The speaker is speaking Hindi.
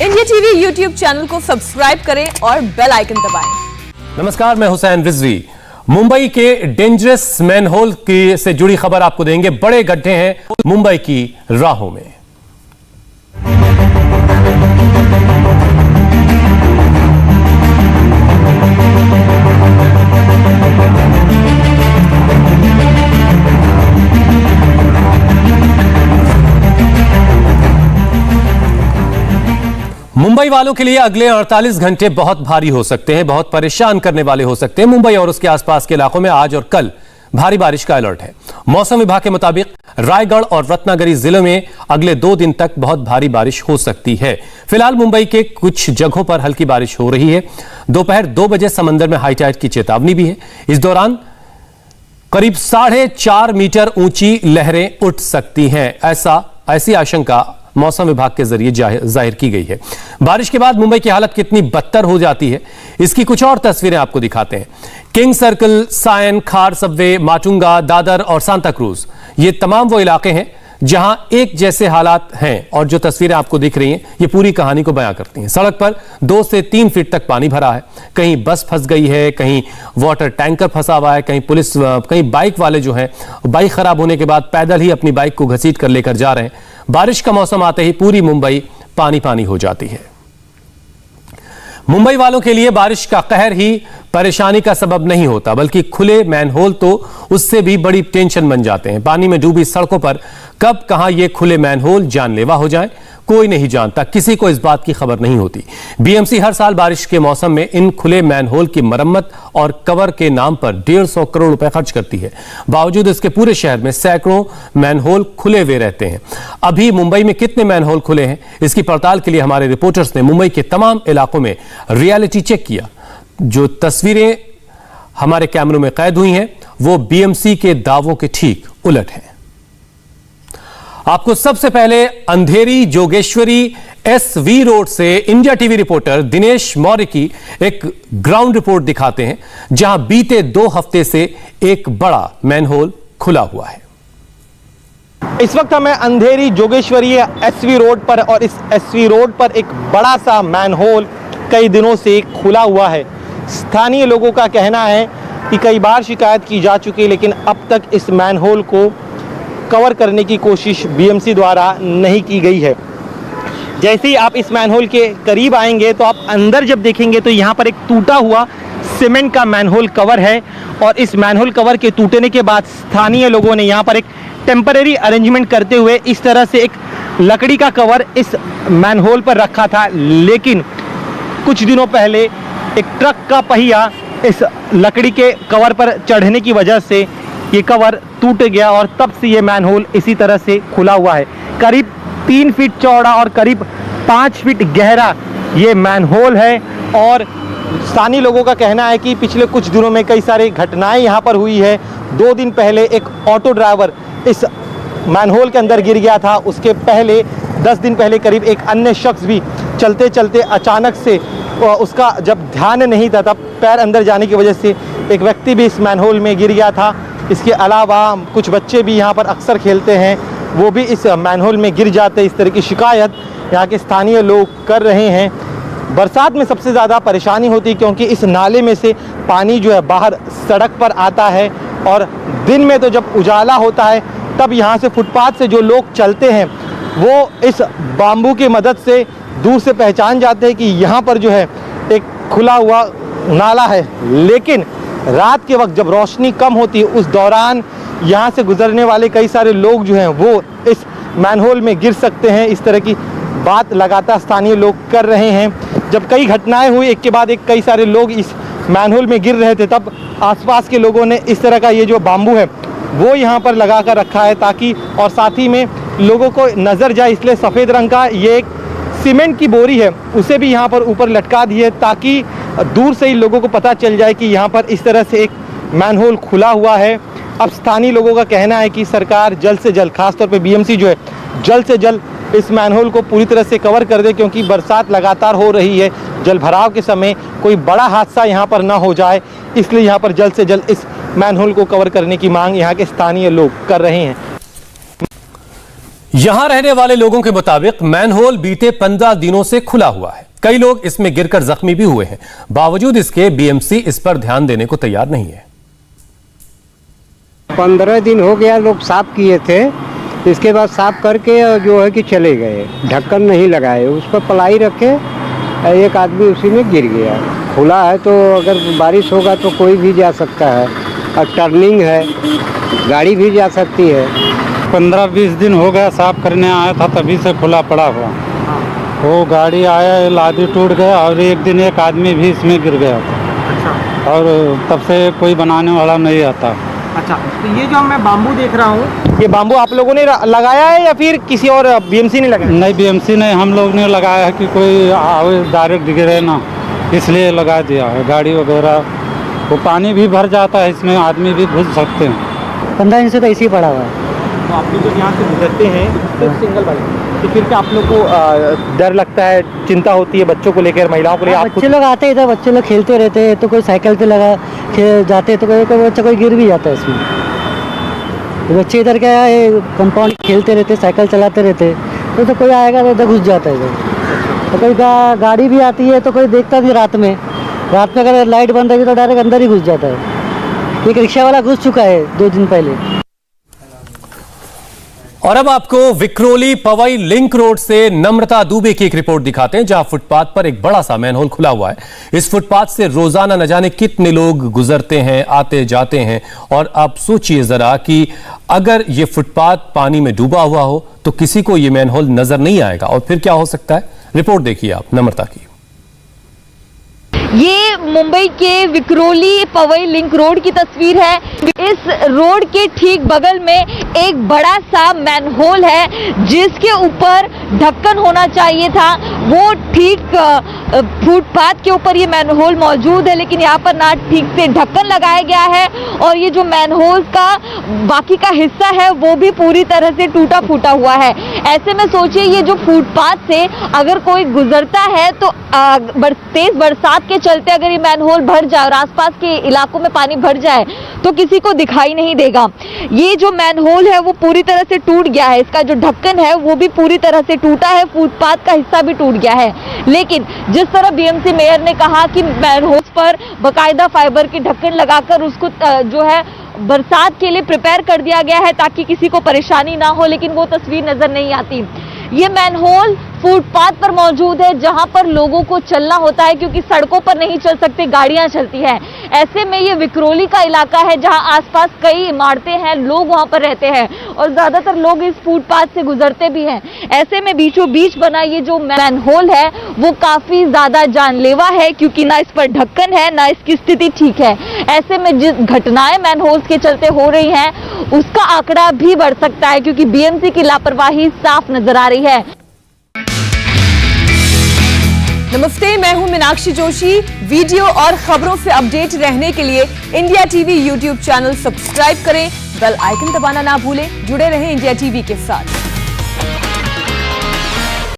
इंडिया टीवी यूट्यूब चैनल को सब्सक्राइब करें और बेल आइकन दबाएं। नमस्कार, मैं हुसैन रिजवी। मुंबई के डेंजरस मैनहोल से जुड़ी खबर आपको देंगे। बड़े गड्ढे हैं मुंबई की राहों में। मुंबई वालों के लिए अगले 48 घंटे बहुत भारी हो सकते हैं, बहुत परेशान करने वाले हो सकते हैं। मुंबई और उसके आसपास के इलाकों में आज और कल भारी बारिश का अलर्ट है। मौसम विभाग के मुताबिक रायगढ़ और रत्नागिरी जिलों में अगले 2 दिन तक बहुत भारी बारिश हो सकती है। फिलहाल मुंबई के कुछ जगहों पर हल्की बारिश हो रही है। दोपहर 2 बजे समंदर में हाई टाइड की चेतावनी भी है। इस दौरान करीब 4.5 मीटर ऊंची लहरें उठ सकती हैं, ऐसी आशंका मौसम विभाग के जरिए जाहिर की गई है। बारिश के बाद मुंबई की हालत कितनी बदतर हो जाती है, इसकी कुछ और तस्वीरें आपको दिखाते हैं। किंग सर्कल, सायन, खार सबवे, माटुंगा, दादर और सांता क्रूज, ये तमाम वो इलाके हैं जहां एक जैसे हालात हैं। और जो तस्वीरें आपको दिख रही हैं, ये पूरी कहानी को बयां करती हैं। सड़क पर 2 से 3 फीट तक पानी भरा है। कहीं बस फंस गई है, कहीं वाटर टैंकर फंसा हुआ है, कहीं बाइक वाले जो हैं, बाइक खराब होने के बाद पैदल ही अपनी बाइक को घसीट कर लेकर जा रहे हैं। बारिश का मौसम आते ही पूरी मुंबई पानी पानी हो जाती है। मुंबई वालों के लिए बारिश का कहर ही परेशानी का सबब नहीं होता, बल्कि खुले मैनहोल तो उससे भी बड़ी टेंशन बन जाते हैं। पानी में डूबी सड़कों पर कब कहां ये खुले मैनहोल जानलेवा हो जाएं, कोई नहीं जानता, किसी को इस बात की खबर नहीं होती। बीएमसी हर साल बारिश के मौसम में इन खुले मैनहोल की मरम्मत और कवर के नाम पर 150 करोड़ रुपए खर्च करती है। बावजूद इसके पूरे शहर में सैकड़ों मैनहोल खुले हुए रहते हैं। अभी मुंबई में कितने मैनहोल खुले हैं, इसकी पड़ताल के लिए हमारे रिपोर्टर्स ने मुंबई के तमाम इलाकों में रियलिटी चेक किया। जो तस्वीरें हमारे कैमरों में कैद हुई हैं, वो बीएमसी के दावों के ठीक उलट हैं। आपको सबसे पहले अंधेरी जोगेश्वरी एसवी रोड से India TV reporter Dinesh Maurya की एक ग्राउंड रिपोर्ट दिखाते हैं, जहां बीते 2 हफ्ते से एक बड़ा मैनहोल खुला हुआ है। इस वक्त हमें अंधेरी जोगेश्वरी एसवी रोड पर, और इस एसवी रोड पर एक बड़ा सा मैनहोल कई दिनों से खुला हुआ है। स्थानीय लोगों का कहना है कि कई बार शिकायत की जा चुकी है, लेकिन अब तक इस मैनहोल को कवर करने की कोशिश बीएमसी द्वारा नहीं की गई है। जैसे ही आप इस मैनहोल के करीब आएंगे तो आप अंदर जब देखेंगे तो यहाँ पर एक टूटा हुआ सीमेंट का मैनहोल कवर है, और इस मैनहोल कवर के टूटने के बाद स्थानीय लोगों ने यहाँ पर एक टेम्परेरी अरेंजमेंट करते हुए इस तरह से एक लकड़ी का कवर इस मैनहोल पर रखा था। लेकिन कुछ दिनों पहले एक ट्रक का पहिया इस लकड़ी के कवर पर चढ़ने की वजह से ये कवर टूट गया, और तब से ये मैनहोल इसी तरह से खुला हुआ है। करीब 3 फीट चौड़ा और करीब 5 फीट गहरा ये मैनहोल है। और स्थानीय लोगों का कहना है कि पिछले कुछ दिनों में कई सारी घटनाएं यहाँ पर हुई है। 2 दिन पहले एक ऑटो ड्राइवर इस मैनहोल के अंदर गिर गया था। उसके पहले 10 दिन पहले करीब एक अन्य शख्स भी चलते चलते अचानक से उसका जब ध्यान नहीं था, तब पैर अंदर जाने की वजह से एक व्यक्ति भी इस मैनहोल में गिर गया था। इसके अलावा कुछ बच्चे भी यहाँ पर अक्सर खेलते हैं, वो भी इस मैनहोल में गिर जाते हैं। इस तरह की शिकायत यहाँ के स्थानीय लोग कर रहे हैं। बरसात में सबसे ज़्यादा परेशानी होती है, क्योंकि इस नाले में से पानी जो है बाहर सड़क पर आता है, और दिन में तो जब उजाला होता है तब यहाँ से फुटपाथ से जो लोग चलते हैं वो इस बाम्बू की मदद से दूर से पहचान जाते हैं कि यहाँ पर जो है एक खुला हुआ नाला है। लेकिन रात के वक्त जब रोशनी कम होती है, उस दौरान यहाँ से गुजरने वाले कई सारे लोग जो हैं वो इस मैनहोल में गिर सकते हैं। इस तरह की बात लगातार स्थानीय लोग कर रहे हैं। जब कई घटनाएं हुई, एक के बाद एक कई सारे लोग इस मैनहोल में गिर रहे थे, तब आसपास के लोगों ने इस तरह का ये जो बाम्बू है वो यहाँ पर लगा कर रखा है, ताकि और साथ ही में लोगों को नज़र जाए, इसलिए सफ़ेद रंग का ये एक सीमेंट की बोरी है उसे भी यहाँ पर ऊपर लटका दी है, ताकि दूर से ही लोगों को पता चल जाए कि यहाँ पर इस तरह से एक मैनहोल खुला हुआ है। अब स्थानीय लोगों का कहना है कि सरकार जल्द से जल्द, खासतौर पे बीएमसी जो है, जल्द से जल्द इस मैनहोल को पूरी तरह से कवर कर दे, क्योंकि बरसात लगातार हो रही है। जल भराव के समय कोई बड़ा हादसा यहाँ पर ना हो जाए, इसलिए यहाँ पर जल्द से जल्द इस मैनहोल को कवर करने की मांग यहाँ के स्थानीय लोग कर रहे हैं। यहां रहने वाले लोगों के मुताबिक मैनहोल बीते 15 दिनों से खुला हुआ है। कई लोग इसमें गिरकर जख्मी भी हुए हैं। बावजूद इसके बीएमसी इस पर ध्यान देने को तैयार नहीं है। 15 दिन हो गया, लोग साफ किए थे, इसके बाद साफ करके जो है कि चले गए, ढक्कन नहीं लगाए, उस पर पलाई रखे, एक आदमी उसी में गिर गया। खुला है तो अगर बारिश होगा तो कोई भी जा सकता है, और टर्निंग है, गाड़ी भी जा सकती है। 15-20 दिन हो गया साफ करने आया था, तभी से खुला पड़ा हुआ। वो गाड़ी आया, लादी टूट गया और एक दिन एक आदमी भी इसमें गिर गया था। और तब से कोई बनाने वाला नहीं आता। अच्छा, तो ये जो मैं बाम्बू देख रहा हूँ, ये बाम्बू आप लोगों ने लगाया है या फिर किसी और बीएमसी ने लगाया? नहीं, बीएमसी ने, हम लोग ने लगाया है कि कोई आवे डायरेक्ट गिरे ना, इसलिए लगा दिया है। गाड़ी वगैरह, वो पानी भी भर जाता है, इसमें आदमी भी घुस सकते हैं। 15 दिन से तो ऐसे ही पड़ा हुआ है। तो आप लोग जब यहाँ से गुजरते हैं तो सिंगल वाले, तो फिर क्या आप लोग को डर लगता है, चिंता होती है बच्चों को लेकर, महिलाओं को लेकर? बच्चे लोग आते हैं इधर, बच्चे लोग खेलते रहते हैं, तो कोई साइकिल पे लगा जाते हैं तो कोई बच्चा कोई गिर भी जाता है इसमें। तो बच्चे इधर क्या है, कंपाउंड खेलते रहते, साइकिल चलाते रहते, तो कोई आएगा तो इधर घुस जाता है इधर। तो कोई गाड़ी भी आती है तो कोई देखता नहीं, रात में अगर लाइट बंद रहेगी तो डायरेक्ट अंदर ही घुस जाता है। एक रिक्शा वाला घुस चुका है 2 दिन पहले। और अब आपको विक्रोली पवई लिंक रोड से नम्रता दुबे की एक रिपोर्ट दिखाते हैं, जहां फुटपाथ पर एक बड़ा सा मैनहोल खुला हुआ है। इस फुटपाथ से रोजाना न जाने कितने लोग गुजरते हैं, आते जाते हैं। और आप सोचिए जरा कि अगर ये फुटपाथ पानी में डूबा हुआ हो तो किसी को ये मैनहोल नजर नहीं आएगा, और फिर क्या हो सकता है। रिपोर्ट देखिए आप नम्रता की। ये मुंबई के विक्रोली पवई लिंक रोड की तस्वीर है। इस रोड के ठीक बगल में एक बड़ा सा मैनहोल है, जिसके ऊपर ढक्कन होना चाहिए था। वो ठीक फुटपाथ के ऊपर ये मैनहोल मौजूद है, लेकिन यहाँ पर ना ठीक से ढक्कन लगाया गया है, और ये जो मैनहोल का बाकी का हिस्सा है वो भी पूरी तरह से टूटा फूटा हुआ है। ऐसे में सोचिए, ये जो फुटपाथ से अगर कोई गुजरता है तो तेज बरसात के चलते अगर ये मैनहोल भर जाए और आसपास के इलाकों में पानी भर जाए तो किसी को दिखाई नहीं देगा। ये जो मैनहोल है वो पूरी तरह से टूट गया है, इसका जो ढक्कन है वो भी पूरी तरह से टूटा है, फुटपाथ का हिस्सा भी टूट गया है। लेकिन जिस तरह बीएमसी मेयर ने कहा कि मैनहोल पर बाकायदा फाइबर की ढक्कन लगाकर उसको जो है बरसात के लिए प्रिपेयर कर दिया गया है ताकि किसी को परेशानी ना हो, लेकिन वो तस्वीर नजर नहीं आती। ये मैनहोल फुटपाथ पर मौजूद है, जहां पर लोगों को चलना होता है, क्योंकि सड़कों पर नहीं चल सकते, गाड़ियां चलती हैं। ऐसे में ये विक्रोली का इलाका है जहां आसपास कई इमारतें हैं, लोग वहां पर रहते हैं और ज्यादातर लोग इस फुटपाथ से गुजरते भी हैं। ऐसे में बीचों बीच बना ये जो मैनहोल है वो काफी ज्यादा जानलेवा है, क्योंकि ना इस पर ढक्कन है, ना इसकी स्थिति ठीक है। ऐसे में जिस घटनाएं मैनहोल्स के चलते हो रही हैं उसका आंकड़ा भी बढ़ सकता है, क्योंकि बीएमसी की लापरवाही साफ नजर आ रही है। नमस्ते, मैं हूं मीनाक्षी जोशी। वीडियो और खबरों से अपडेट रहने के लिए India TV YouTube channel subscribe करें, बेल आइकन दबाना ना भूलें। जुड़े रहें इंडिया टीवी के साथ।